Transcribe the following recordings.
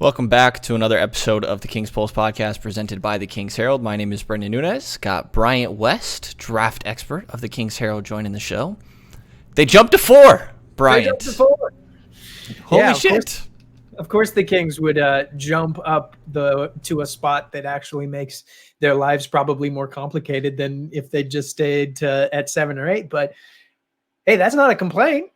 Welcome back to another episode of the Kings Pulse podcast presented by the Kings Herald. My name is Brendan Nunez. Got Bryant West, draft expert of the Kings Herald, joining the show. They jumped to 4, Bryant. They jumped to 4. Holy shit. Of course the Kings would jump up to a spot that actually makes their lives probably more complicated than if they just stayed at 7 or 8. But, hey, that's not a complaint.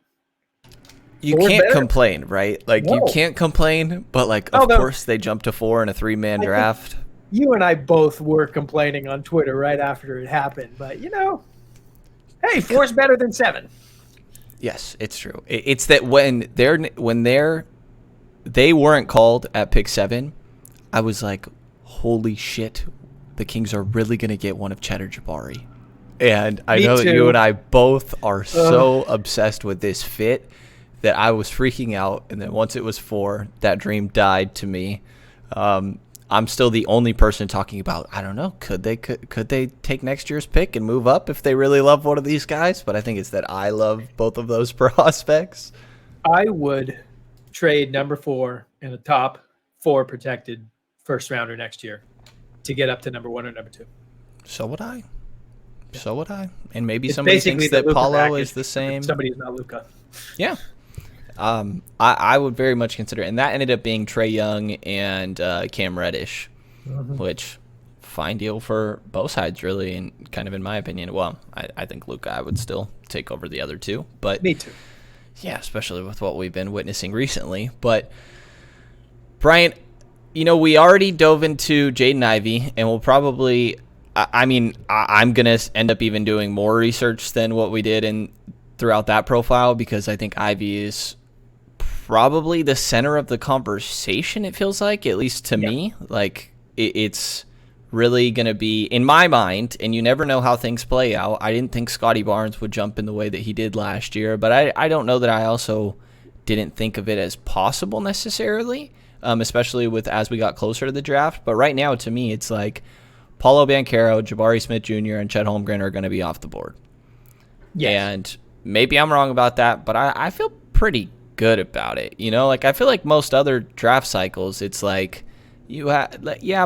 You can't complain, right? You can't complain, but of course they jumped to 4 in a 3-man draft. You and I both were complaining on Twitter right after it happened, but hey, 4 is better than 7. Yes, it's true. It's that when they weren't called at pick 7, I was like, holy shit, the Kings are really going to get one of Chet or Jabari. And I know that you and I both are so obsessed with this fit that I was freaking out, and then once it was 4, that dream died to me. I'm still the only person talking about, I don't know, could they take next year's pick and move up if they really love one of these guys? But I think it's that I love both of those prospects. I would trade number 4 and a top 4 protected first rounder next year to get up to number 1 or number 2. So would I. Yeah. So would I. And maybe somebody thinks that Paolo is the same. Somebody's not Luka. Yeah. I would very much consider it. And that ended up being Trae Young and Cam Reddish, which fine deal for both sides, really, and kind of in my opinion. Well, I think Luka I would still take over the other two. But me too. Yeah, especially with what we've been witnessing recently. But, Bryant, we already dove into Jaden Ivey, and we'll probably I'm going to end up even doing more research than what we did throughout that profile, because I think Ivey is probably the center of the conversation, it feels like, at least to me. It's really going to be, in my mind, and you never know how things play out. I didn't think Scotty Barnes would jump in the way that he did last year, but I don't know that I also didn't think of it as possible necessarily, especially as we got closer to the draft. But right now, to me, it's like Paolo Banchero, Jabari Smith Jr., and Chet Holmgren are going to be off the board. Yes. And maybe I'm wrong about that, but I feel pretty good about it. I feel like most other draft cycles, it's like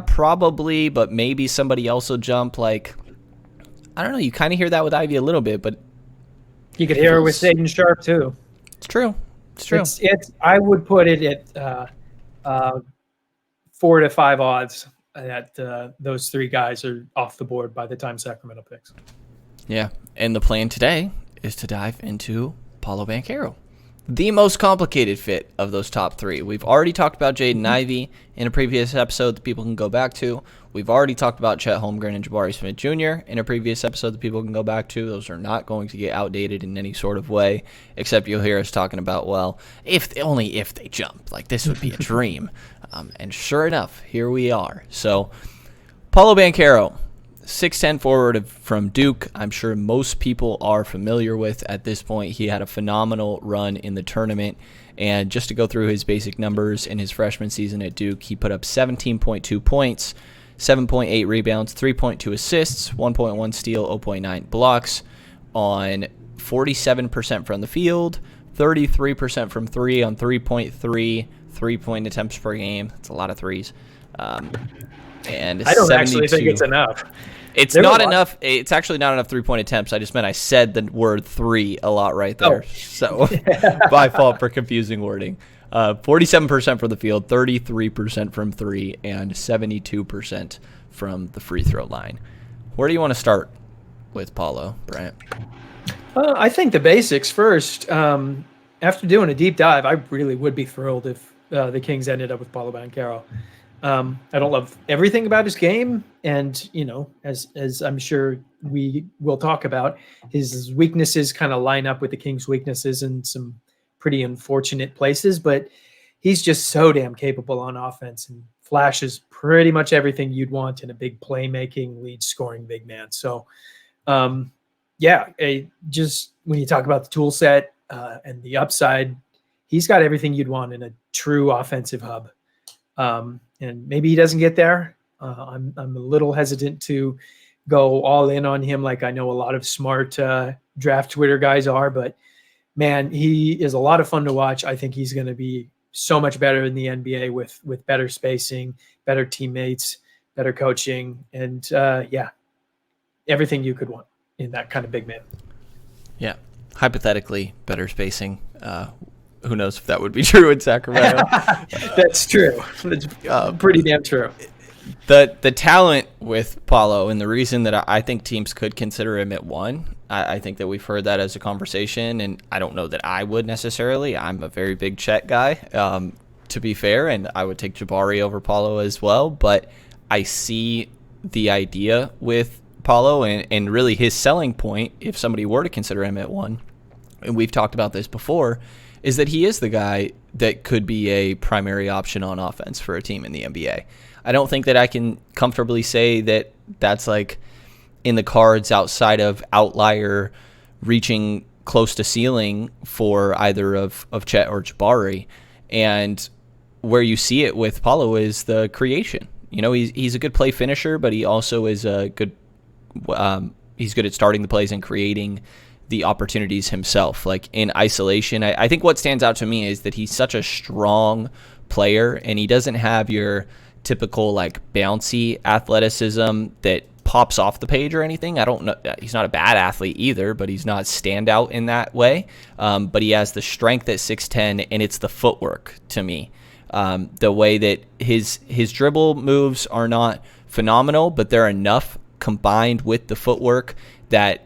probably, but maybe somebody else will jump. I don't know. You kind of hear that with Ivy a little bit, but you could hear it with Shaedon Sharpe too. It's true. It's true. I would put it at 4 to 5 odds that those 3 guys are off the board by the time Sacramento picks. Yeah, and the plan today is to dive into Paolo Banchero, the most complicated fit of those top 3. We've already talked about Jaden Ivey in a previous episode that people can go back to. We've already talked about Chet Holmgren and Jabari Smith Jr. in a previous episode that people can go back to. Those are not going to get outdated in any sort of way, except you'll hear us talking about, well, if they jump. This would be a dream. And sure enough, here we are. So, Paolo Banchero, 6'10 forward from Duke. I'm sure most people are familiar with at this point. He had a phenomenal run in the tournament. And just to go through his basic numbers in his freshman season at Duke, he put up 17.2 points, 7.8 rebounds, 3.2 assists, 1.1 steal, 0.9 blocks on 47% from the field, 33% from 3 on 3.3 3-point attempts per game. That's a lot of threes. And I don't actually think it's enough. It's not enough. It's actually not enough 3-point attempts. I just meant I said the word 3 a lot right there. Oh. So my fault for confusing wording. 47% from the field, 33% from 3, and 72% from the free throw line. Where do you want to start with Paolo, Bryant? I think the basics first. After doing a deep dive, I really would be thrilled if the Kings ended up with Paolo Banchero. I don't love everything about his game, and as I'm sure we will talk about, his weaknesses kind of line up with the Kings' weaknesses in some pretty unfortunate places, but he's just so damn capable on offense and flashes pretty much everything you'd want in a big playmaking, lead scoring big man. So just when you talk about the tool set and the upside, he's got everything you'd want in a true offensive hub. And maybe he doesn't get there. I'm a little hesitant to go all in on him like I know a lot of smart draft Twitter guys are, but man, he is a lot of fun to watch. I think he's going to be so much better in the NBA with better spacing, better teammates, better coaching, and everything you could want in that kind of big man. Yeah, hypothetically, better spacing. Who knows if that would be true in Sacramento? That's true. It's pretty damn true. The talent with Paolo, and the reason that I think teams could consider him at 1, I think that we've heard that as a conversation, and I don't know that I would necessarily. I'm a very big Chet guy, to be fair, and I would take Jabari over Paolo as well, but I see the idea with Paolo and really his selling point, if somebody were to consider him at 1, and we've talked about this before, is that he is the guy that could be a primary option on offense for a team in the NBA. I don't think that I can comfortably say that that's like in the cards outside of outlier reaching close to ceiling for either of Chet or Jabari. And where you see it with Paolo is the creation. You know, he's a good play finisher, but he also is a good he's good at starting the plays and creating the opportunities himself. Like in isolation, I think what stands out to me is that he's such a strong player, and he doesn't have your typical like bouncy athleticism that pops off the page or anything. I don't know. He's not a bad athlete either, but he's not standout in that way. But he has the strength at 6'10", and it's the footwork to me. The way that his dribble moves are not phenomenal, but they're enough combined with the footwork that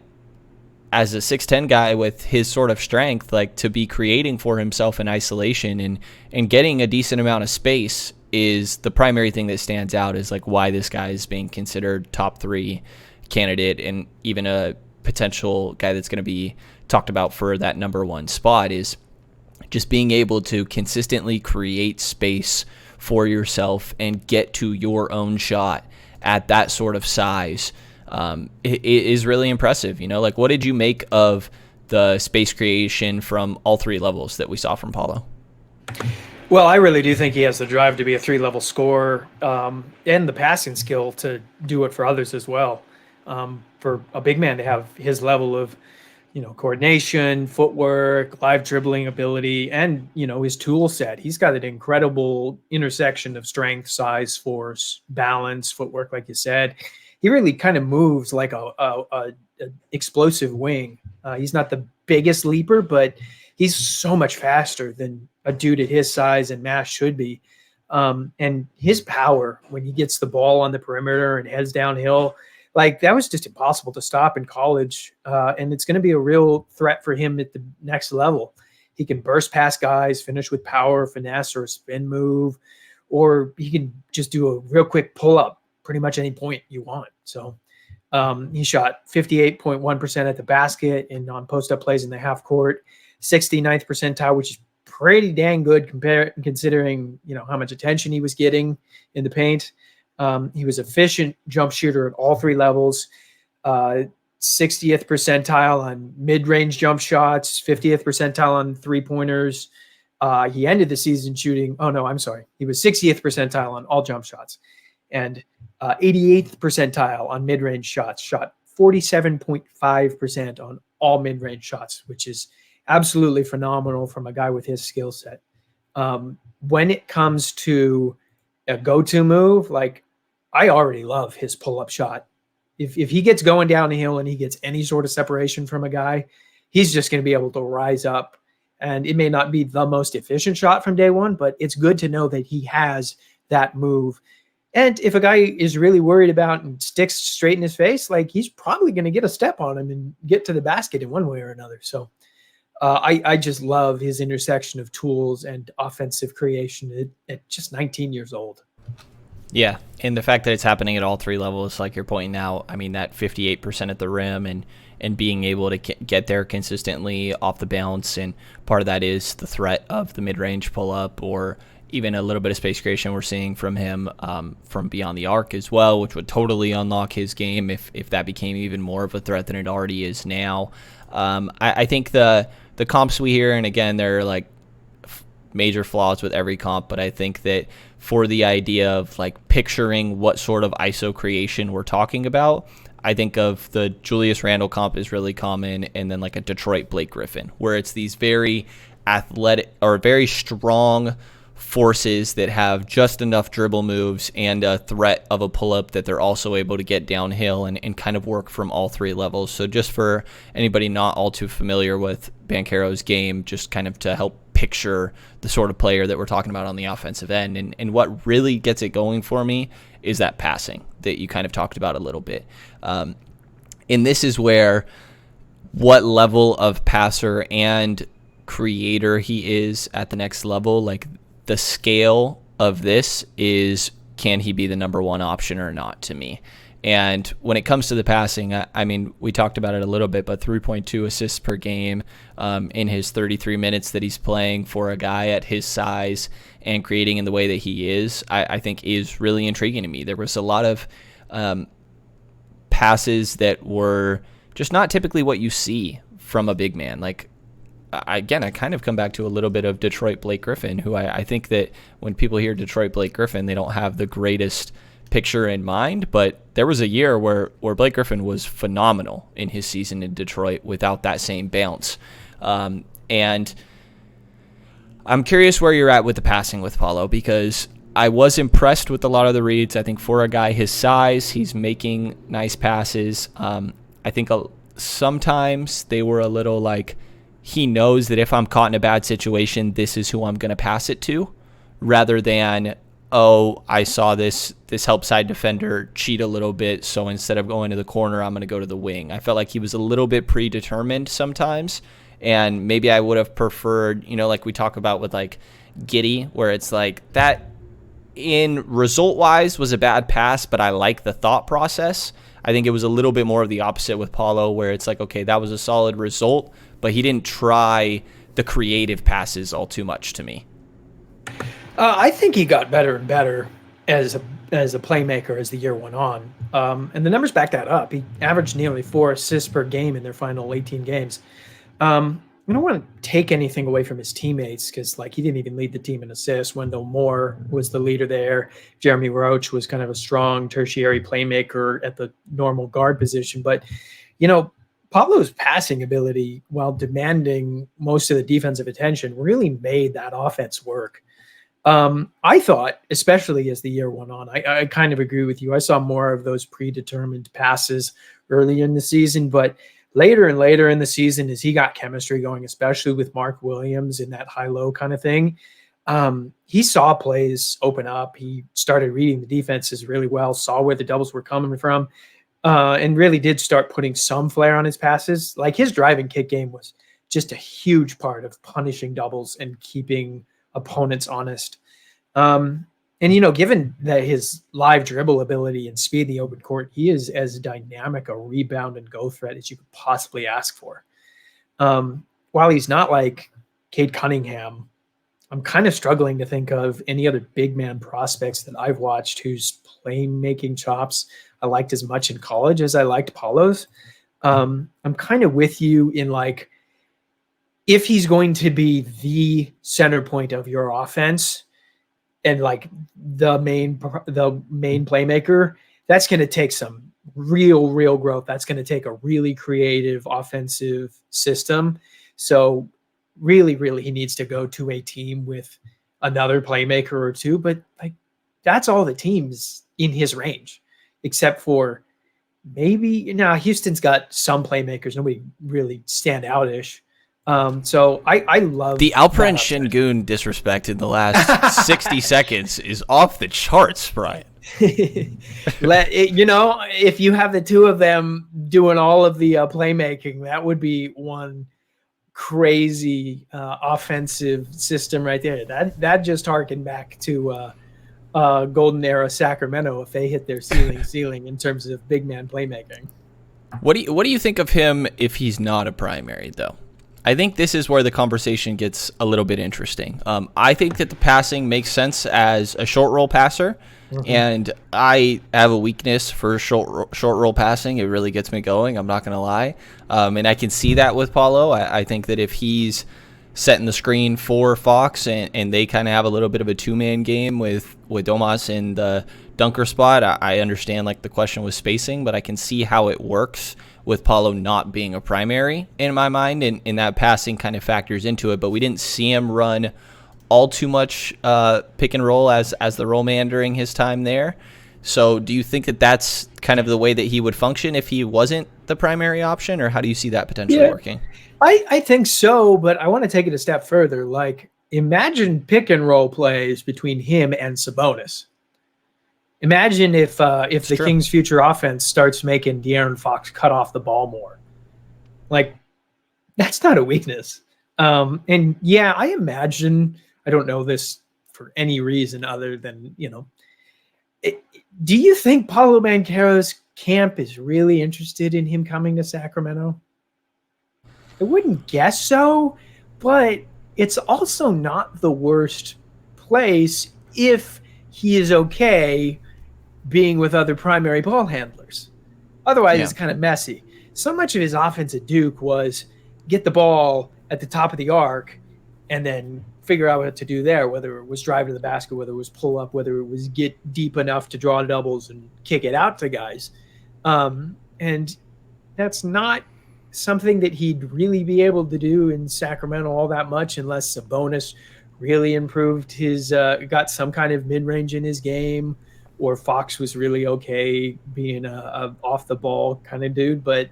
as a 6'10" guy with his sort of strength, like to be creating for himself in isolation and getting a decent amount of space is the primary thing that stands out, is like why this guy is being considered top 3 candidate and even a potential guy that's going to be talked about for that number 1 spot, is just being able to consistently create space for yourself and get to your own shot at that sort of size. It is really impressive. You know, like what did you make of the space creation from all 3 levels that we saw from Paolo? Well, I really do think he has the drive to be a 3-level scorer, and the passing skill to do it for others as well. For a big man to have his level of, coordination, footwork, live dribbling ability, and, his tool set. He's got an incredible intersection of strength, size, force, balance, footwork, like you said. He really kind of moves like a explosive wing. He's not the biggest leaper, but he's so much faster than a dude at his size and mass should be. And his power when he gets the ball on the perimeter and heads downhill, like that was just impossible to stop in college. And it's going to be a real threat for him at the next level. He can burst past guys, finish with power, finesse, or a spin move, or he can just do a real quick pull up pretty much any point you want. So he shot 58.1% at the basket and on post-up plays in the half court, 69th percentile, which is pretty dang good considering, how much attention he was getting in the paint. He was efficient jump shooter at all 3 levels, 60th percentile on mid-range jump shots, 50th percentile on 3-pointers. He ended the season shooting. Oh, no, I'm sorry. He was 60th percentile on all jump shots and 88th percentile on mid-range shots, shot 47.5% on all mid-range shots, which is absolutely phenomenal from a guy with his skill set. When it comes to a go-to move, like I already love his pull-up shot. If he gets going downhill and he gets any sort of separation from a guy, he's just going to be able to rise up. And it may not be the most efficient shot from day one, but it's good to know that he has that move. And if a guy is really worried about and sticks straight in his face, like he's probably going to get a step on him and get to the basket in one way or another. So I just love his intersection of tools and offensive creation at just 19 years old. Yeah, and the fact that it's happening at all 3 levels, like you're pointing out, I mean, that 58% at the rim and being able to get there consistently off the bounce, and part of that is the threat of the mid-range pull-up or even a little bit of space creation we're seeing from him from beyond the arc as well, which would totally unlock his game if that became even more of a threat than it already is now. I think the comps we hear, and again, they're like major flaws with every comp, but I think that for the idea of like picturing what sort of ISO creation we're talking about, I think of the Julius Randle comp is really common, and then like a Detroit Blake Griffin, where it's these very athletic or very strong forces that have just enough dribble moves and a threat of a pull-up that they're also able to get downhill and kind of work from all three levels. So just for anybody not all too familiar with Banchero's game, just kind of to help picture the sort of player that we're talking about on the offensive end. And what really gets it going for me is that passing that you kind of talked about a little bit. And this is where what level of passer and creator he is at the next level, like the scale of this is, can he be the number one option or not to me? And when it comes to the passing, I mean, we talked about it a little bit, but 3.2 assists per game in his 33 minutes that he's playing for a guy at his size and creating in the way that he is, I think is really intriguing to me. There was a lot of passes that were just not typically what you see from a big man. Like, I kind of come back to a little bit of Detroit Blake Griffin, who I think that when people hear Detroit Blake Griffin, they don't have the greatest picture in mind, but there was a year where Blake Griffin was phenomenal in his season in Detroit without that same bounce. And I'm curious where you're at with the passing with Paolo, because I was impressed with a lot of the reads. I think for a guy his size, he's making nice passes. I think sometimes they were a little like, he knows that if I'm caught in a bad situation, this is who I'm going to pass it to, rather than, oh, I saw this help side defender cheat a little bit, so instead of going to the corner, I'm going to go to the wing. I felt like he was a little bit predetermined sometimes, and maybe I would have preferred, like we talk about with like Giddey, where it's like that in result-wise was a bad pass, but I like the thought process. I think it was a little bit more of the opposite with Paolo, where it's like, okay, that was a solid result, but he didn't try the creative passes all too much to me. I think he got better and better as a playmaker as the year went on. And the numbers back that up. He averaged nearly 4 assists per game in their final 18 games. I don't want to take anything away from his teammates, because he didn't even lead the team in assists. Wendell Moore was the leader there. Jeremy Roach was kind of a strong tertiary playmaker at the normal guard position. But, Pablo's passing ability, while demanding most of the defensive attention, really made that offense work. I thought, especially as the year went on, I kind of agree with you. I saw more of those predetermined passes early in the season, but later and later in the season, as he got chemistry going, especially with Mark Williams in that high-low kind of thing, he saw plays open up. He started reading the defenses really well, saw where the doubles were coming from, and really did start putting some flair on his passes. Like, his drive and kick game was just a huge part of punishing doubles and keeping opponents honest. And, given that his live dribble ability and speed in the open court, he is as dynamic a rebound and go threat as you could possibly ask for. While he's not like Cade Cunningham, I'm kind of struggling to think of any other big man prospects that I've watched whose playmaking chops I liked as much in college as I liked Paulo's. I'm kind of with you in if he's going to be the center point of your offense and the main playmaker, that's going to take some real growth. That's going to take a really creative offensive system. So really he needs to go to a team with another playmaker or two, but that's all the teams in his range, except for maybe Houston's got some playmakers, nobody really stand out-ish. So I love the Alperen Şengün disrespect in the last 60 seconds is off the charts, Brian. If you have the two of them doing all of the playmaking, that would be one crazy offensive system right there. That just harkened back to golden era Sacramento if they hit their ceiling in terms of big man playmaking. What do you think of him if he's not a primary though? I think this is where the conversation gets a little bit interesting. I think that the passing makes sense as a short roll passer, and I have a weakness for short roll passing. It really gets me going. I'm not going to lie, and I can see that with Paolo. I think that if he's setting the screen for Fox, and they kind of have a little bit of a two-man game with Domas in the dunker spot. I understand like the question was spacing, but I can see how it works with Paolo not being a primary in my mind, and that passing kind of factors into it. But we didn't see him run all too much pick and roll as the roll man during his time there. So do you think that that's kind of the way that he would function if he wasn't the primary option, or how do you see that potentially working? I think so, but I want to take it a step further. Like, imagine pick and roll plays between him and Sabonis. Imagine if the true. Kings' future offense starts making De'Aaron Fox cut off the ball more. Like, that's not a weakness. And yeah, I imagine, I don't know this for any reason other than, do you think Paolo Banchero's camp is really interested in him coming to Sacramento? I wouldn't guess so, but it's also not the worst place if he is okay being with other primary ball handlers. Otherwise, it's kind of messy. So much of his offense at Duke was get the ball at the top of the arc and then figure out what to do there, whether it was drive to the basket, whether it was pull up, whether it was get deep enough to draw doubles and kick it out to guys. And that's not something that he'd really be able to do in Sacramento all that much unless Sabonis really improved his got some kind of mid-range in his game, or Fox was really okay being a off the ball kind of dude. But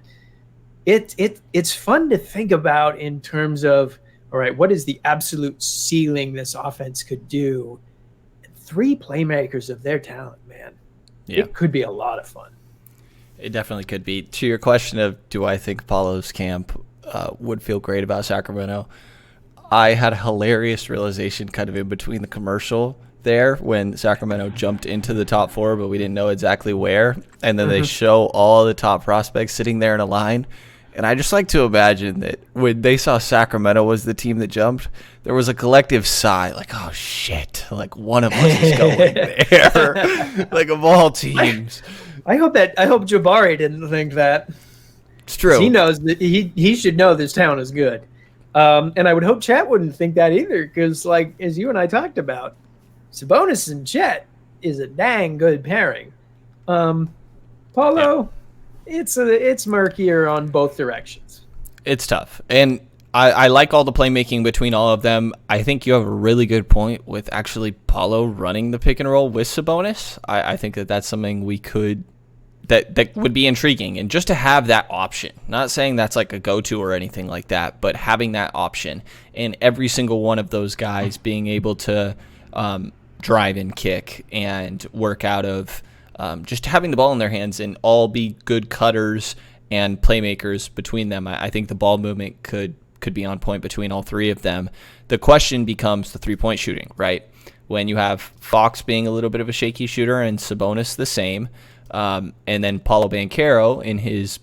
it's fun to think about in terms of, all right, what is the absolute ceiling this offense could do? 3 playmakers of their talent, man. Yeah. It could be a lot of fun. It definitely could be. To your question of do I think Paulo's camp would feel great about Sacramento, I had a hilarious realization kind of in between the commercial there when Sacramento jumped into the top 4, but we didn't know exactly where. And then they show all the top prospects sitting there in a line. And I just like to imagine that when they saw Sacramento was the team that jumped, there was a collective sigh, like, oh, shit, like one of us is going there, like of all teams. I hope Jabari didn't think that. It's true. He knows that he should know this town is good. And I would hope Chet wouldn't think that either, because, like, as you and I talked about, Sabonis and Chet is a dang good pairing. Paulo, it's murkier on both directions. It's tough. And I like all the playmaking between all of them. I think you have a really good point with actually Paolo running the pick and roll with Sabonis. I think that's something we could that would be intriguing, and just to have that option, not saying that's like a go-to or anything like that, but having that option, and every single one of those guys being able to drive and kick and work out of just having the ball in their hands and all be good cutters and playmakers between them. I think the ball movement could be on point between all 3 of them. The question becomes the 3-point shooting, right? When you have Fox being a little bit of a shaky shooter and Sabonis the same, and then Paolo Banchero in his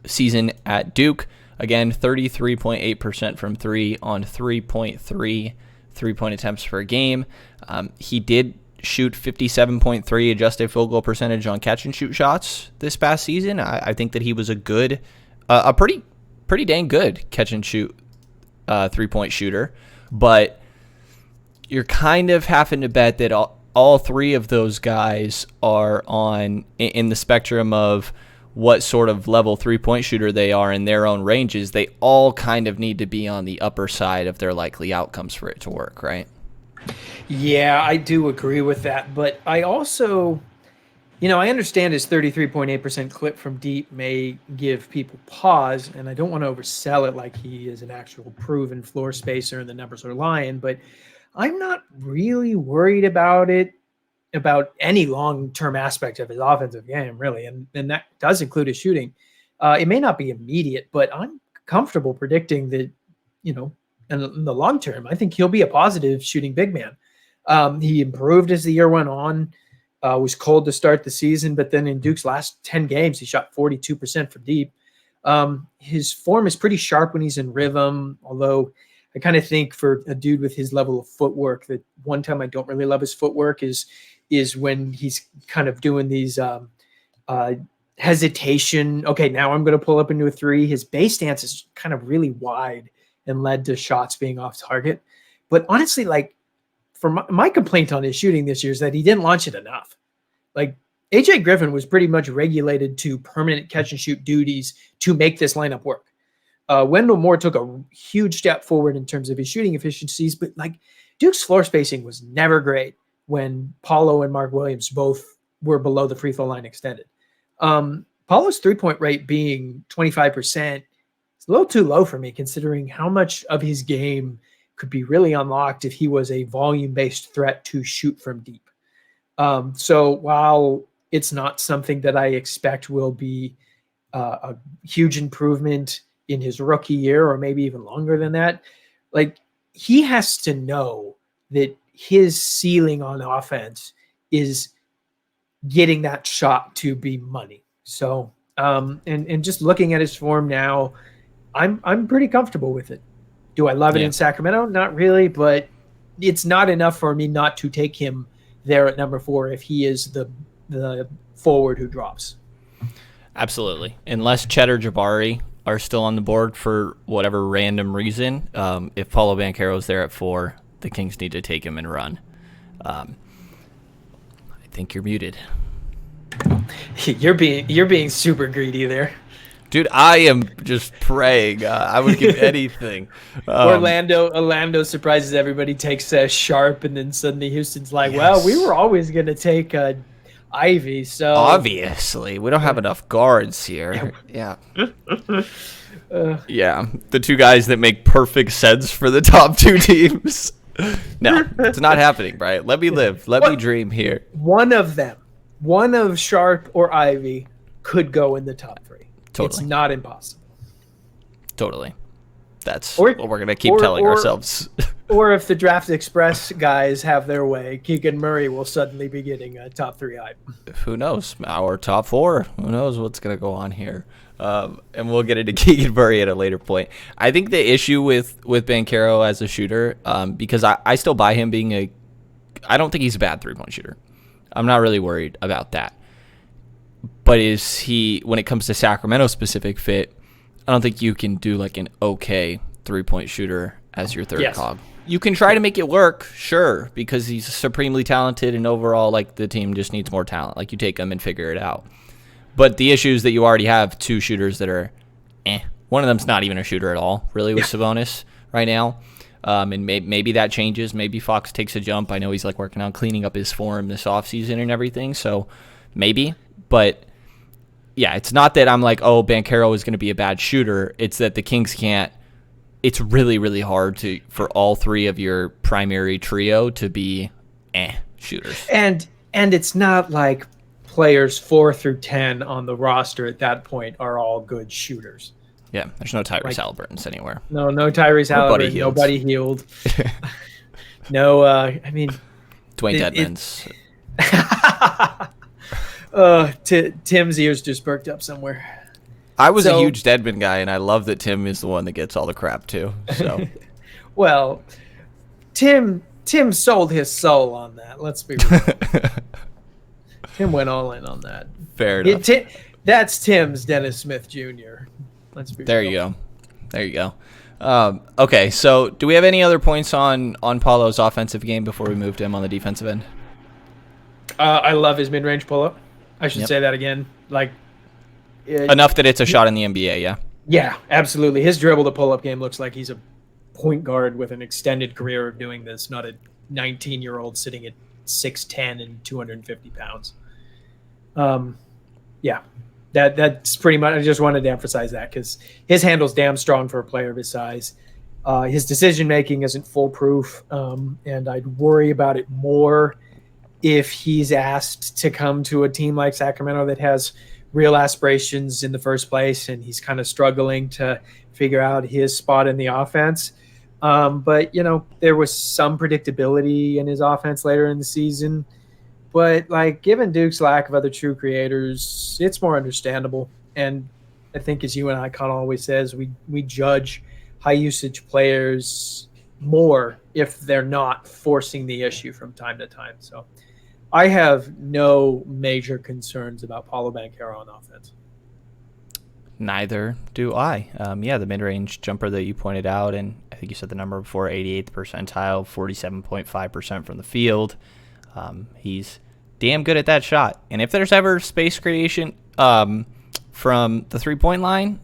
season at Duke, again, 33.8% from 3 on 3.3 3-point attempts per game. He did shoot 57.3 adjusted field goal percentage on catch and shoot shots this past season. I think that he was a pretty dang good catch and shoot 3-point shooter, but you're kind of having to bet that all 3 of those guys are in the spectrum of what sort of level 3-point shooter they are in their own ranges. They all kind of need to be on the upper side of their likely outcomes for it to work, right? Yeah, I do agree with that. But I also, I understand his 33.8% clip from deep may give people pause, and I don't want to oversell it like he is an actual proven floor spacer and the numbers are lying, but I'm not really worried about any long-term aspect of his offensive game, really, and that does include his shooting. It may not be immediate, but I'm comfortable predicting that, in the long term, I think he'll be a positive shooting big man. He improved as the year went on, was cold to start the season, but then in Duke's last 10 games, he shot 42% from deep. His form is pretty sharp when he's in rhythm, although I kind of think for a dude with his level of footwork, that one time I don't really love his footwork is when he's kind of doing these hesitation. Okay, now I'm going to pull up into a 3. His base stance is kind of really wide, and led to shots being off target. But honestly, like for my complaint on his shooting this year is that he didn't launch it enough. Like AJ Griffin was pretty much regulated to permanent catch and shoot duties to make this lineup work. Wendell Moore took a huge step forward in terms of his shooting efficiencies, but like Duke's floor spacing was never great when Paolo and Mark Williams both were below the free throw line extended. Paolo's 3-point rate being 25%, it's a little too low for me considering how much of his game could be really unlocked if he was a volume-based threat to shoot from deep. So while it's not something that I expect will be a huge improvement in his rookie year or maybe even longer than that, like he has to know that his ceiling on offense is getting that shot to be money. So and just looking at his form now, I'm pretty comfortable with it. Do I love it in Sacramento? Not really, but it's not enough for me not to take him there at number 4 if he is the forward who drops. Absolutely. Unless Chet or Jabari are still on the board for whatever random reason, if Paolo Banchero is there at 4, the Kings need to take him and run. I think you're muted. You're being super greedy there. Dude, I am just praying. I would give anything. Orlando surprises everybody, takes Sharp, and then suddenly Houston's like, well, we were always going to take Ivy. So obviously, we don't have enough guards here. Yeah. The two guys that make perfect sense for the top 2 teams. No, it's not happening, Bryant. Let me live. Let me dream here. One of Sharp or Ivy could go in the top 3. Totally. It's not impossible. Totally. That's what we're going to keep telling ourselves. Or if the Draft Express guys have their way, Keegan Murray will suddenly be getting a top 3 item. Who knows? Our top 4. Who knows what's going to go on here? And we'll get into Keegan Murray at a later point. I think the issue with Banchero as a shooter, because I still buy him being I don't think he's a bad 3-point shooter. I'm not really worried about that. But is he, when it comes to Sacramento specific fit, I don't think you can do like an okay 3-point shooter as your third cog. You can try to make it work, sure, because he's supremely talented and overall like the team just needs more talent. Like you take him and figure it out. But the issue is that you already have 2 shooters that are One of them's not even a shooter at all, really, with Sabonis right now. And maybe that changes. Maybe Fox takes a jump. I know he's like working on cleaning up his form this offseason and everything, so maybe. But yeah, it's not that I'm like, oh, Banchero is going to be a bad shooter. It's that the Kings can't. It's really, really hard for all 3 of your primary trio to be shooters. And it's not like players 4 through 10 on the roster at that point are all good shooters. Yeah, there's no Tyrese Halliburton's anywhere. No Tyrese Halliburton. Nobody healed. No, I mean, Dwayne Dedmon's. Tim's ears just perked up somewhere. I was a huge Dedmon guy, and I love that Tim is the one that gets all the crap too. So, well, Tim sold his soul on that. Let's be real. Tim went all in on that. Fair enough. That's Tim's Dennis Smith Jr. Let's be real. There you go. Okay, so do we have any other points on Paolo's offensive game before we move to him on the defensive end? I love his mid-range pull-up. I should say that again. Like enough that it's a shot in the NBA, yeah? Yeah, absolutely. His dribble to pull-up game looks like he's a point guard with an extended career of doing this, not a 19-year-old sitting at 6'10" and 250 pounds. Yeah, that's pretty much. I just wanted to emphasize that because his handle's damn strong for a player of his size. His decision-making isn't foolproof, and I'd worry about it more if he's asked to come to a team like Sacramento that has real aspirations in the first place, and he's kind of struggling to figure out his spot in the offense. But, there was some predictability in his offense later in the season. But, given Duke's lack of other true creators, it's more understandable. And I think, as you and I kind of always says, we judge high-usage players more if they're not forcing the issue from time to time. So I have no major concerns about Paolo Banchero on offense. Neither do I. Yeah, the mid-range jumper that you pointed out, and I think you said the number before, 88th percentile, 47.5% from the field. He's damn good at that shot. And if there's ever space creation from the three-point line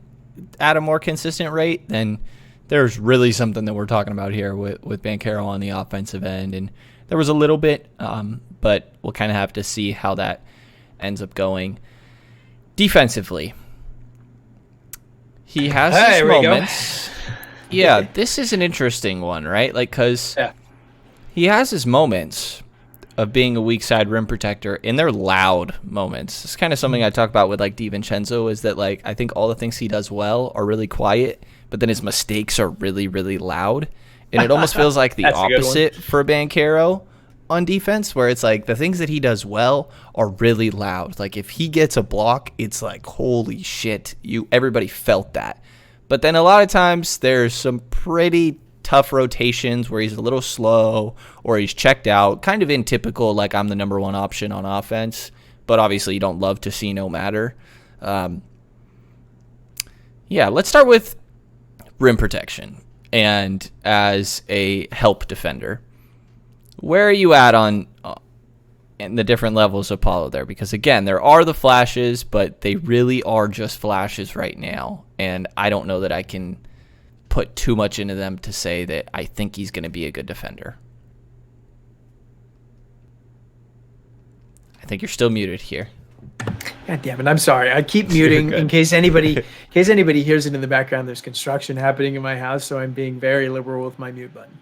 at a more consistent rate, then there's really something that we're talking about here with Banchero on the offensive end. And there was a little bit, but we'll kind of have to see how that ends up going. Defensively, he has his moments. Yeah, this is an interesting one, right? Like, because he has his moments of being a weak side rim protector, and they're loud moments. It's kind of something I talk about with, like, DiVincenzo, is that, like, I think all the things he does well are really quiet, but then his mistakes are really, really loud. And it almost feels like the opposite for Banchero on defense, where it's like the things that he does well are really loud. Like, if he gets a block, it's like, holy shit, everybody felt that. But then a lot of times there's some pretty tough rotations where he's a little slow or he's checked out, kind of in typical, like, I'm the number one option on offense, but obviously you don't love to see no matter. Yeah, let's start with rim protection and as a help defender. Where are you at on in the different levels of Paolo there? Because, again, there are the flashes, but they really are just flashes right now. And I don't know that I can put too much into them to say that I think he's going to be a good defender. I think you're still muted here. God damn it! I'm sorry. I keep muting in case anybody hears it in the background. There's construction happening in my house, so I'm being very liberal with my mute button.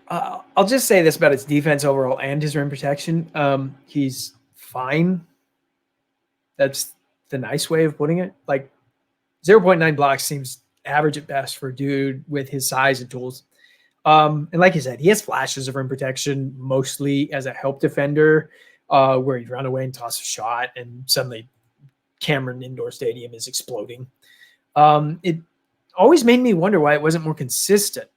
I'll just say this about his defense overall and his rim protection. He's fine. That's the nice way of putting it. Like, 0.9 blocks seems average at best for a dude with his size and tools. And like you said, he has flashes of rim protection, mostly as a help defender, where he'd run away and toss a shot, and suddenly Cameron Indoor Stadium is exploding. It always made me wonder why it wasn't more consistent.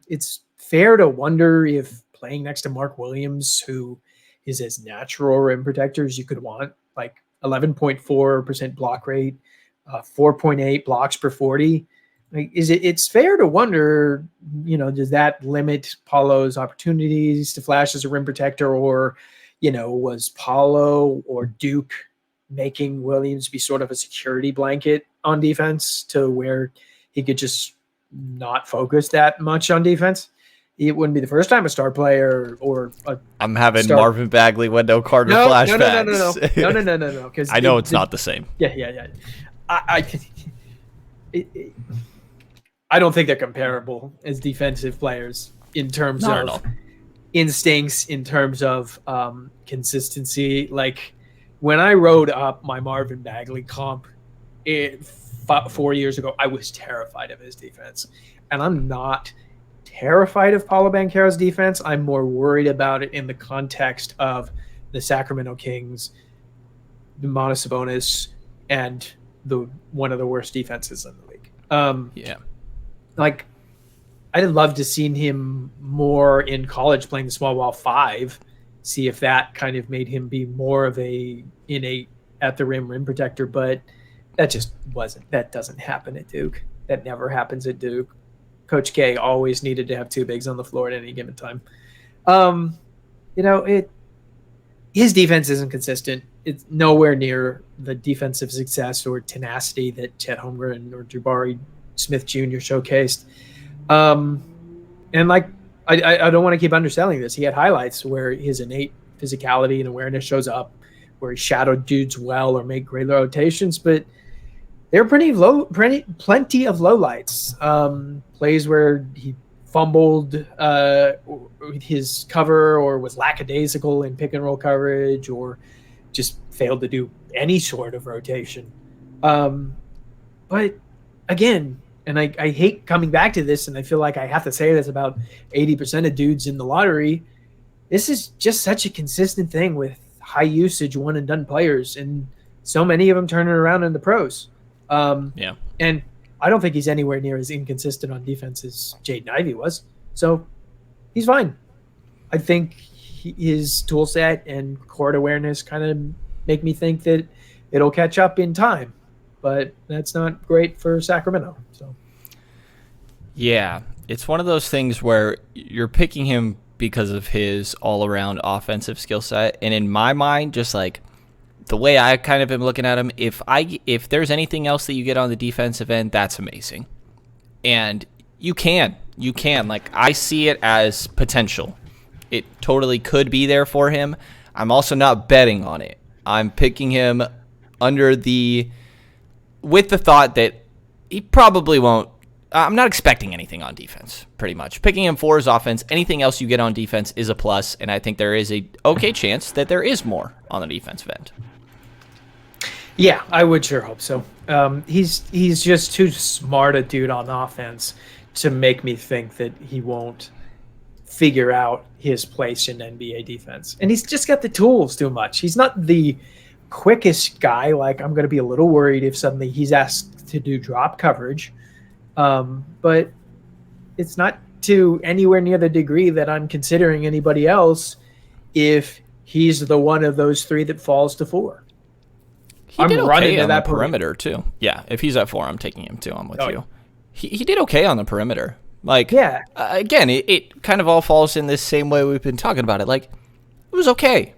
It's fair to wonder if playing next to Mark Williams, who is as natural rim protector as you could want, like 11.4% block rate, 4.8 blocks per 40. Like, it's fair to wonder, does that limit Paulo's opportunities to flash as a rim protector, or, was Paolo or Duke making Williams be sort of a security blanket on defense to where he could just not focus that much on defense? It wouldn't be the first time a star player or I'm having Marvin Bagley, Wendell Carter flashbacks. No. Because I know it's not the same. Yeah. I don't think they're comparable as defensive players in terms of instincts, in terms of consistency. Like, when I wrote up my Marvin Bagley comp 4 years ago, I was terrified of his defense. And I'm not terrified of Paolo Banchero's defense. I'm more worried about it in the context of the Sacramento Kings, the Sabonis, and one of the worst defenses in the league. Like, I'd love to seen him more in college playing the small ball 5, see if that kind of made him be more of a innate at the rim protector, but that doesn't happen at Duke. That never happens at Duke. Coach K always needed to have two bigs on the floor at any given time. His defense isn't consistent. It's nowhere near the defensive success or tenacity that Chet Holmgren or Jabari Smith Jr. showcased. And like, I don't want to keep underselling this. He had highlights where his innate physicality and awareness shows up, where he shadowed dudes well or made great rotations, but there are plenty of lowlights. Plays where he fumbled his cover or was lackadaisical in pick and roll coverage or just failed to do any sort of rotation. But again, and I hate coming back to this, and I feel like I have to say this about 80% of dudes in the lottery. This is just such a consistent thing with high usage one and done players, and so many of them turning around in the pros. And I don't think he's anywhere near as inconsistent on defense as Jaden Ivey was. So he's fine. I think his tool set and court awareness kind of make me think that it'll catch up in time. but that's not great for Sacramento. So Yeah, it's one of those things where you're picking him because of his all-around offensive skill set, and in my mind, just like the way I kind of am looking at him, if there's anything else that you get on the defensive end, that's amazing, and you can like I see it as potential. It totally could be there for him. I'm also not betting on it. I'm picking him with the thought that he probably won't. I'm not expecting anything on defense, pretty much. Picking him for his offense, anything else you get on defense is a plus, and I think there is a okay chance that there is more on the defensive end. yeah, I would sure hope so. He's just too smart a dude on offense to make me think that he won't figure out his place in NBA defense. And he's just got the tools too much. He's not the quickest guy. Like, I'm going to be a little worried if suddenly he's asked to do drop coverage. But it's not to anywhere near the degree that I'm considering anybody else if he's the one of those three that falls to 4. He did okay on the perimeter too. Yeah, if he's at 4, I'm taking him too. I'm with you. He did okay on the perimeter. Like, yeah. Again, it kind of all falls in this same way we've been talking about it. Like, it was okay.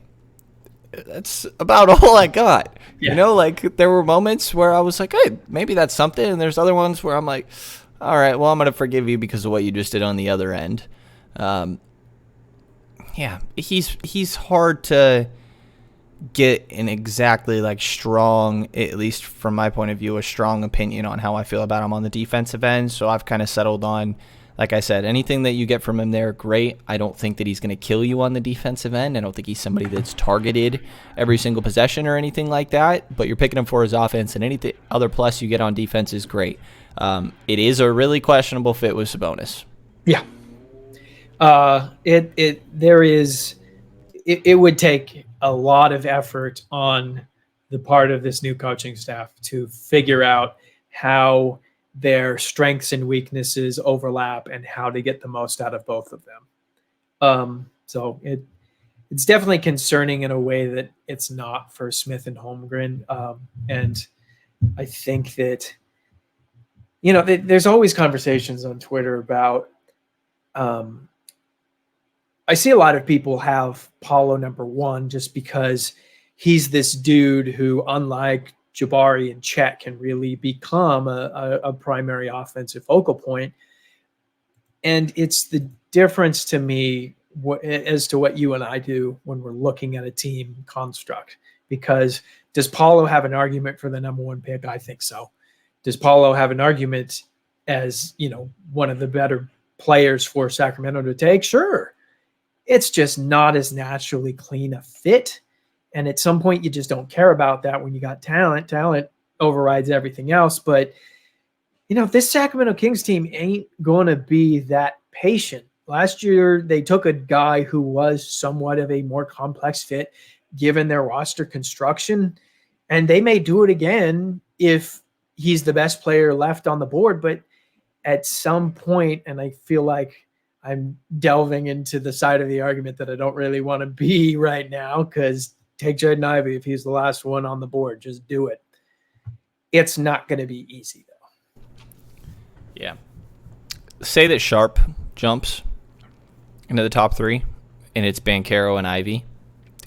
That's about all I got. Yeah. You know, like, there were moments where I was like, hey, maybe that's something. And there's other ones where I'm like, all right, well, I'm going to forgive you because of what you just did on the other end. Yeah, he's hard to get an exactly like strong, at least from my point of view, a strong opinion on how I feel about him on the defensive end. So I've kind of settled on, like I said, anything that you get from him there, great. I don't think that he's going to kill you on the defensive end. I don't think he's somebody that's targeted every single possession or anything like that, but you're picking him for his offense, and anything other plus you get on defense is great. It is a really questionable fit with Sabonis. Yeah. It would take a lot of effort on the part of this new coaching staff to figure out how their strengths and weaknesses overlap and how to get the most out of both of them. So it's definitely concerning in a way that it's not for Smith and Holmgren. And I think that, you know, there's always conversations on Twitter about, I see a lot of people have Paolo number 1 just because he's this dude who, unlike Jabari and Chet, can really become a primary offensive focal point. And it's the difference to me as to what you and I do when we're looking at a team construct. Because does Paolo have an argument for the number 1 pick? I think so. Does Paolo have an argument as, you know, one of the better players for Sacramento to take? Sure. It's just not as naturally clean a fit. And at some point, you just don't care about that when you got talent. Talent overrides everything else. But, you know, this Sacramento Kings team ain't going to be that patient. Last year, they took a guy who was somewhat of a more complex fit given their roster construction. And they may do it again if he's the best player left on the board. But at some point, and I feel like I'm delving into the side of the argument that I don't really want to be right now, because take Jaden Ivey if he's the last one on the board. Just do it. It's not going to be easy, though. Yeah. Say that Sharp jumps into the top 3, and it's Banchero and Ivy.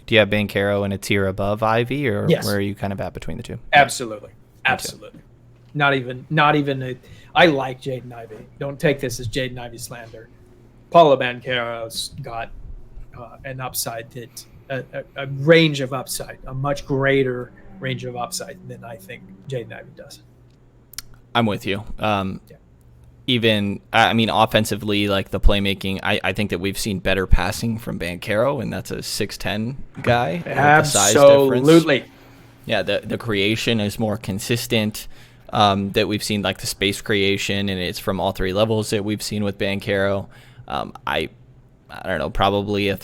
Do you have Banchero in a tier above Ivy, or yes. Where are you kind of at between the two? Absolutely. Absolutely. Not even a – I like Jaden Ivey. Don't take this as Jaden Ivey slander. Paolo Banchero's got an upside that a range of upside, a much greater range of upside than I think Jaden Ivey does. I'm with you. Even, I mean, offensively, like the playmaking, I think that we've seen better passing from Banchero, and that's a 6'10" guy. Absolutely. Yeah, the creation is more consistent. That we've seen, like the space creation, and it's from all 3 levels that we've seen with Banchero. I don't know, probably a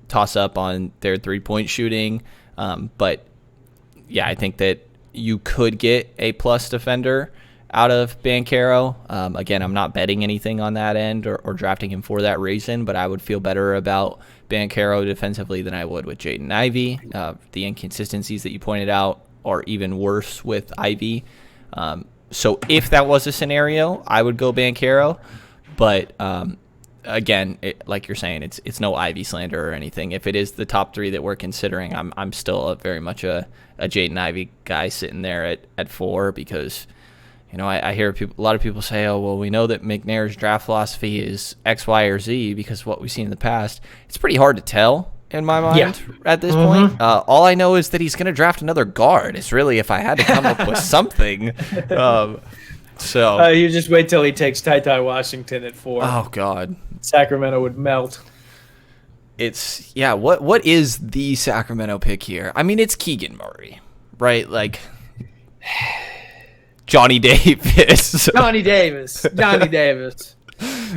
toss up on their 3-point shooting. But yeah, I think that you could get a plus defender out of Banchero. Again, I'm not betting anything on that end or drafting him for that reason, but I would feel better about Banchero defensively than I would with Jaden Ivey. The inconsistencies that you pointed out or even worse with Ivy. So if that was a scenario, I would go Banchero. But again, like you're saying, it's no Ivy slander or anything. If it is the top 3 that we're considering, I'm still very much a Jaden Ivey guy sitting there at 4 because, I hear a lot of people say, oh, well, we know that McNair's draft philosophy is X, Y, or Z because of what we've seen in the past. It's pretty hard to tell in my mind at this point. All I know is that he's going to draft another guard. It's really if I had to come up with something. So you just wait till he takes Ty Washington at 4. Oh, God. Sacramento would melt. It's, what is the Sacramento pick here? I mean, it's Keegan Murray, right? Like, Johnny Davis. Johnny Davis.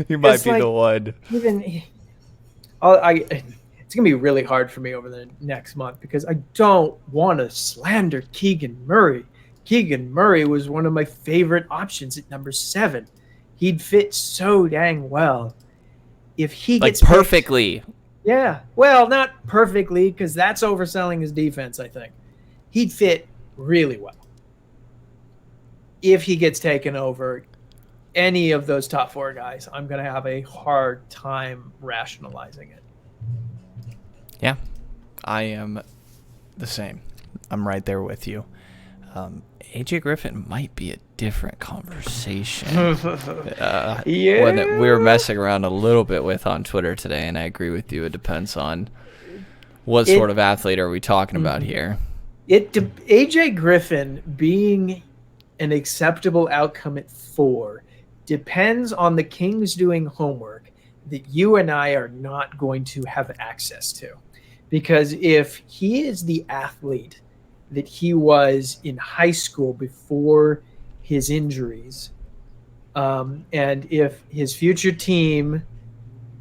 He might be the one. It's going to be really hard for me over the next month because I don't want to slander Keegan Murray. Keegan Murray was one of my favorite options at number 7. He'd fit so dang well. If he gets perfectly. Yeah. Well, not perfectly because that's overselling his defense, I think. He'd fit really well. If he gets taken over any of those top 4 guys, I'm going to have a hard time rationalizing it. Yeah, I am the same. I'm right there with you. AJ Griffin might be a different conversation. One that we were messing around a little bit with on Twitter today, and I agree with you. It depends on what sort of athlete are we talking about here. AJ Griffin being an acceptable outcome at 4 depends on the Kings doing homework that you and I are not going to have access to. Because if he is the athlete that he was in high school before his injuries, and if his future team,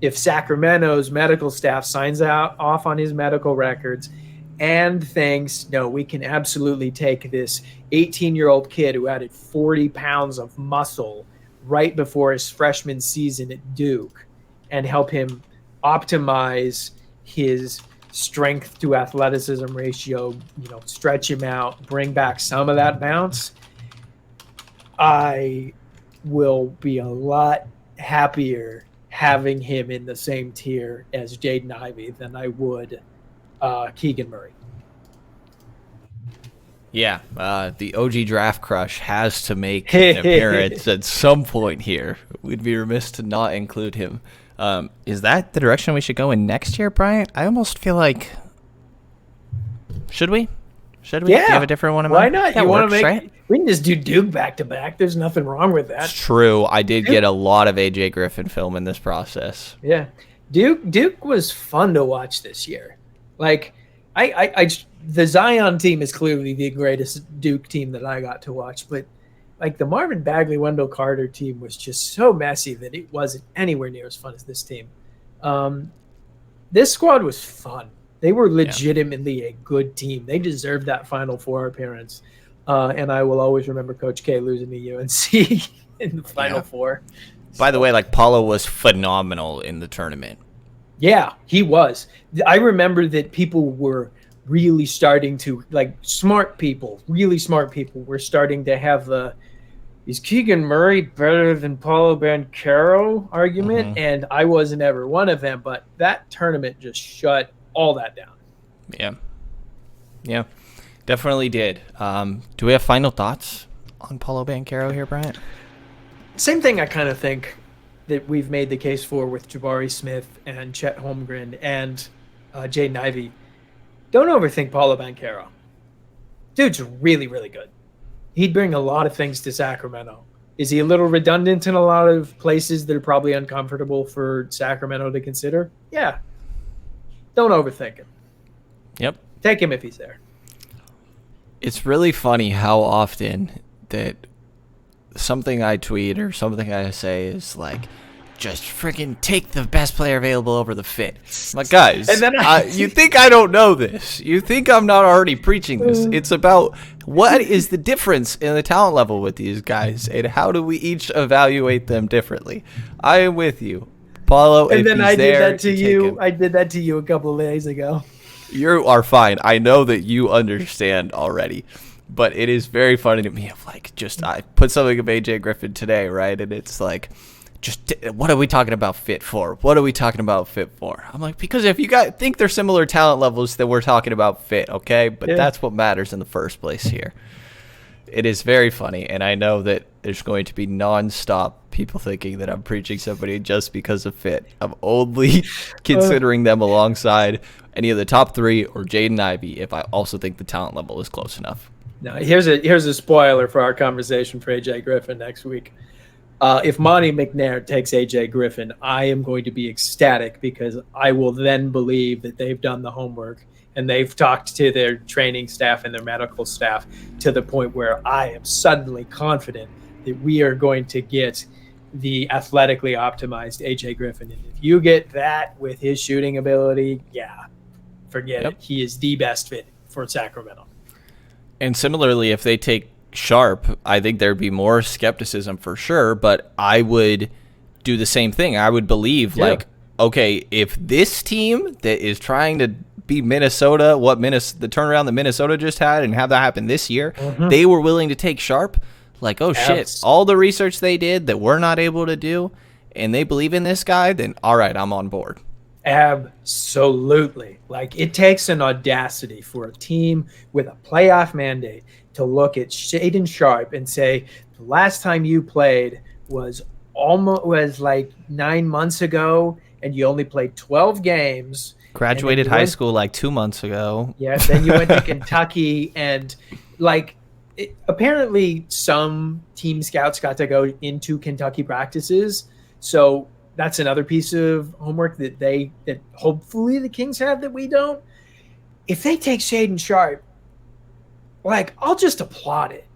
if Sacramento's medical staff signs off on his medical records and thinks, no, we can absolutely take this 18-year-old kid who added 40 pounds of muscle right before his freshman season at Duke and help him optimize his strength to athleticism ratio, stretch him out, bring back some of that bounce, I will be a lot happier having him in the same tier as Jaden Ivey than I would Keegan Murray. Yeah, the OG draft crush has to make an appearance at some point here. We'd be remiss to not include him. Is that the direction we should go in next year, Bryant? I almost feel like... Should we? Yeah. Do you have a different one in mind? Why not? That You want to works, make? right? We can just do Duke back to back. There's nothing wrong with that. It's true. I did get a lot of AJ Griffin film in this process. Yeah, Duke was fun to watch this year. Like, the Zion team is clearly the greatest Duke team that I got to watch, but like the Marvin Bagley, Wendell Carter team was just so messy that it wasn't anywhere near as fun as this team. This squad was fun. They were legitimately a good team. They deserved that Final Four appearance. And I will always remember Coach K losing to UNC in the Final Four. By the way, Paulo was phenomenal in the tournament. Yeah, he was. I remember that people were really starting to, really smart people were starting to have the, is Keegan Murray better than Paolo Banchero argument? Mm-hmm. And I wasn't ever one of them, but that tournament just shut all that down. Yeah, definitely did. Do we have final thoughts on Paolo Banchero here, Bryant? Same thing I kind of think that we've made the case for with Jabari Smith and Chet Holmgren and Jaden Ivey. Don't overthink Paolo Banchero. Dude's really, really good. He'd bring a lot of things to Sacramento. Is he a little redundant in a lot of places that are probably uncomfortable for Sacramento to consider? Yeah. Don't overthink him. Yep. Take him if he's there. It's really funny how often that something I tweet or something I say is just freaking take the best player available over the fit. I'm like, guys, and then you think I don't know this. You think I'm not already preaching this. It's about what is the difference in the talent level with these guys and how do we each evaluate them differently. I am with you. Paulo, and then I did that to you. Him. I did that to you a couple of days ago. You are fine. I know that you understand already. But it is very funny to me. Of like, just I put something of AJ Griffin today, right? And it's like, just what are we talking about fit for? What are we talking about fit for? I'm like, because if you guys think they're similar talent levels, then we're talking about fit, okay? But that's what matters in the first place here. It is very funny, and I know that there's going to be nonstop people thinking that I'm preaching somebody just because of fit. I'm only considering them alongside any of the top three or Jaden Ivey if I also think the talent level is close enough. Now, here's a spoiler for our conversation for AJ Griffin next week. If Monty McNair takes AJ Griffin, I am going to be ecstatic because I will then believe that they've done the homework and they've talked to their training staff and their medical staff to the point where I am suddenly confident that we are going to get the athletically optimized AJ Griffin. And if you get that with his shooting ability, forget it. He is the best fit for Sacramento. And similarly, if they take Sharp, I think there'd be more skepticism for sure, but I would do the same thing. I would believe, okay, if this team that is trying to be Minnesota, the turnaround that Minnesota just had and have that happen this year, they were willing to take Sharp, like, oh shit, all the research they did that we're not able to do, and they believe in this guy, then all right, I'm on board. Absolutely. Like, it takes an audacity for a team with a playoff mandate to look at Shaedon Sharp and say, the last time you played was like 9 months ago, and you only played 12 games. Graduated high school like 2 months ago. Yeah, then you went to Kentucky, and apparently some team scouts got to go into Kentucky practices. So that's another piece of homework that hopefully the Kings have that we don't. If they take Shaedon Sharp, I'll just applaud it.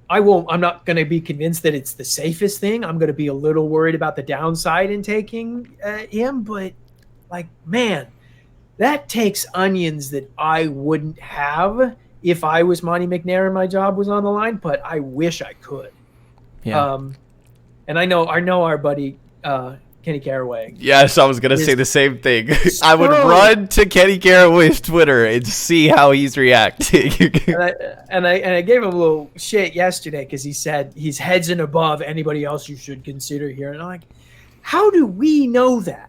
I'm not going to be convinced that it's the safest thing. I'm going to be a little worried about the downside in taking him, but man, that takes onions that I wouldn't have if I was Monty McNair and my job was on the line, but I wish I could. Yeah. And I know our buddy Kenny Caraway. Yes, I was going to say the same thing. I would run to Kenny Caraway's Twitter and see how he's reacting. and I gave him a little shit yesterday because he said he's heads and above anybody else you should consider here. And I'm like, how do we know that?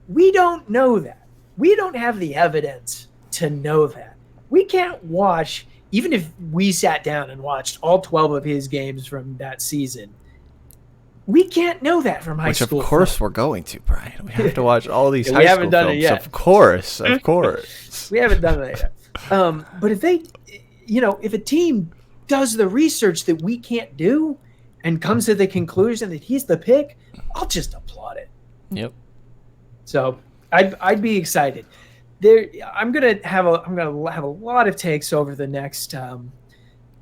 We don't know that. We don't have the evidence to know that. We can't watch, even if we sat down and watched all 12 of his games from that season, we can't know that from high school. Which, of course, we're going to, Brian. We have to watch all these high school films. We haven't done it yet. Of course. We haven't done it yet. But if if a team does the research that we can't do and comes to the conclusion that he's the pick, I'll just applaud it. Yep. So I'd be excited. I'm gonna have a lot of takes over the next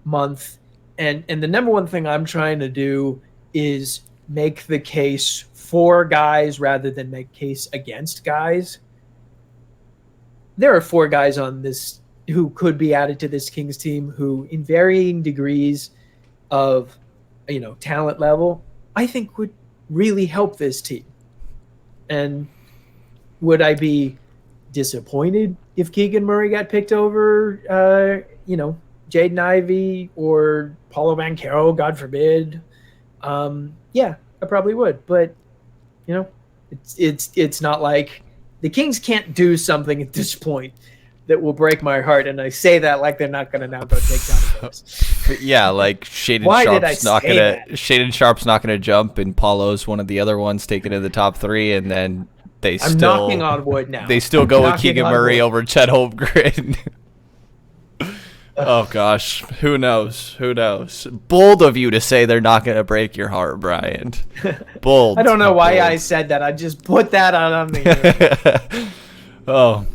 month, and the number one thing I'm trying to do is make the case for guys rather than make case against guys. There are 4 guys on this who could be added to this Kings team who, in varying degrees of talent level, I think would really help this team. And would I be disappointed if Keegan Murray got picked over, Jaden Ivey or Paolo Banchero, God forbid? Yeah, I probably would. But, it's not like the Kings can't do something at this point that will break my heart. And I say that like they're not going to now go take Johnny Davis. Yeah, like Shaedon Sharp's not gonna jump, and Paulo's one of the other ones taken in the top 3, and then I'm knocking on wood now. They still go with Keegan Murray over Chet Holmgren. Oh gosh, who knows? Bold of you to say they're not gonna break your heart, Brian. Bold. I don't know why I said that. I just put that out on me. Oh.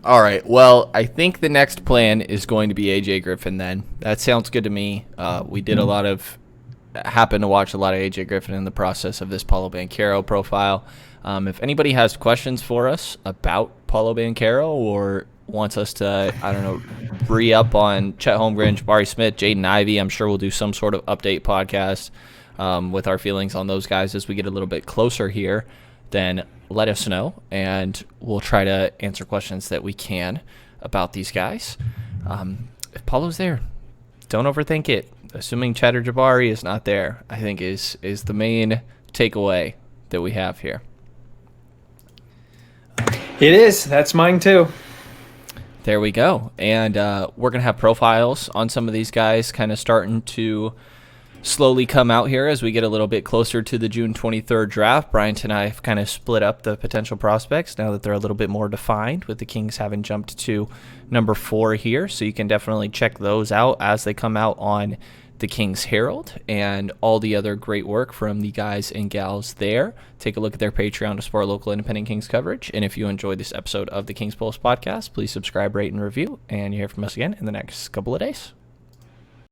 All right. Well, I think the next plan is going to be AJ Griffin then. That sounds good to me. We did happen to watch a lot of AJ Griffin in the process of this Paolo Banchero profile. If anybody has questions for us about Paolo Banchero or wants us to, re-up on Chet Holmgren, Jabari Smith, Jaden Ivey, I'm sure we'll do some sort of update podcast with our feelings on those guys as we get a little bit closer here. Then let us know, and we'll try to answer questions that we can about these guys. If Paulo's there, don't overthink it. Assuming Chet or Jabari is not there, I think is the main takeaway that we have here. It is. That's mine too. There we go. And we're going to have profiles on some of these guys kind of starting to slowly come out here as we get a little bit closer to the June 23rd draft. Bryant and I have kind of split up the potential prospects now that they're a little bit more defined, with the Kings having jumped to number 4 here. So you can definitely check those out as they come out on the Kings Herald and all the other great work from the guys and gals there. Take a look at their Patreon to support local independent Kings coverage. And if you enjoyed this episode of the Kings Pulse podcast, please subscribe, rate, and review. And you hear from us again in the next couple of days.